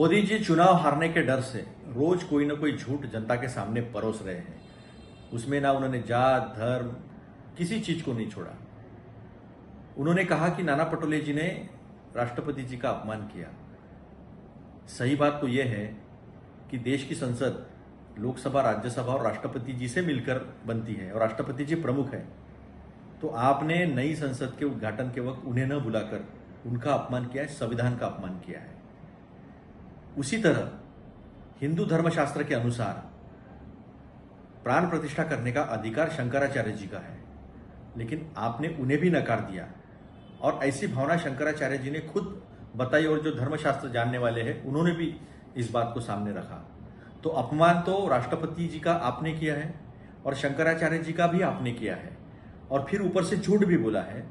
मोदी जी चुनाव हारने के डर से रोज कोई ना कोई झूठ जनता के सामने परोस रहे हैं। उसमें ना उन्होंने जात धर्म किसी चीज को नहीं छोड़ा। उन्होंने कहा कि नाना पटोले जी ने राष्ट्रपति जी का अपमान किया। सही बात तो यह है कि देश की संसद लोकसभा, राज्यसभा और राष्ट्रपति जी से मिलकर बनती है और राष्ट्रपति जी प्रमुख है। तो आपने नई संसद के उद्घाटन के वक्त उन्हें न बुलाकर उनका अपमान किया है, संविधान का अपमान किया है। उसी तरह हिंदू धर्मशास्त्र के अनुसार प्राण प्रतिष्ठा करने का अधिकार शंकराचार्य जी का है, लेकिन आपने उन्हें भी नकार दिया। और ऐसी भावना शंकराचार्य जी ने खुद बताई और जो धर्मशास्त्र जानने वाले हैं उन्होंने भी इस बात को सामने रखा। तो अपमान तो राष्ट्रपति जी का आपने किया है और शंकराचार्य जी का भी आपने किया है और फिर ऊपर से झूठ भी बोला है।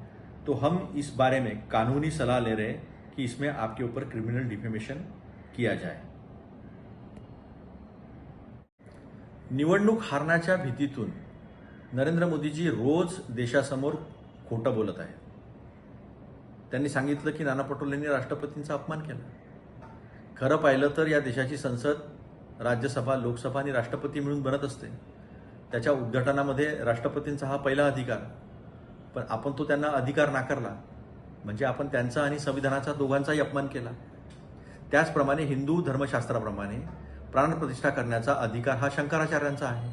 तो हम इस बारे में कानूनी सलाह ले रहे हैं कि इसमें आपके ऊपर क्रिमिनल डिफेमेशन किया जाए। निवडणूक हारण्याच्या भीतीतून नरेंद्र मोदीजी रोज देशासमोर खोटं बोलत आहेत। त्यांनी सांगितलं की नाना पटोलेंनी राष्ट्रपतींचा अपमान केला। खरं पाहिलं तर या देशाची संसद, राज्यसभा, लोकसभा आणि राष्ट्रपती मिळून बनत असते। त्याच्या उद्घाटनामध्ये राष्ट्रपतींचा हा पहिला अधिकार, पण आपण तो त्यांना अधिकार नाकारला म्हणजे आपण त्यांचा आणि संविधानाचा दोघांचाही अपमान केला। त्याचप्रमाणे हिंदू धर्मशास्त्राप्रमाणे प्राणप्रतिष्ठा करण्याचा अधिकार हा शंकराचार्यांचा आहे,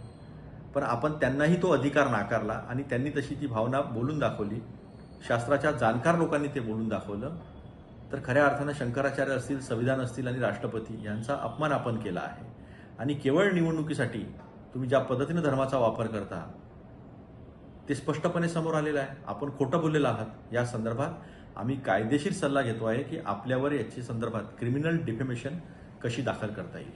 पण आपण त्यांनाही तो अधिकार नाकारला आणि त्यांनी तशी ती भावना बोलून दाखवली। शास्त्राच्या जाणकार लोकांनी ते बोलून दाखवलं। तर खऱ्या अर्थानं शंकराचार्य असतील, संविधान असतील आणि राष्ट्रपती यांचा अपमान आपण केला आहे। आणि केवळ निवडणुकीसाठी तुम्ही ज्या पद्धतीने धर्माचा वापर करता ते स्पष्टपणे समोर आलेलं आहे। आपण खोटं बोललेलं आहात। या संदर्भात आम्ही कायदेशीर सल्ला घेतो आहे की आपल्यावर याची संदर्भात क्रिमिनल डिफेमेशन कशी दाखल करता येईल।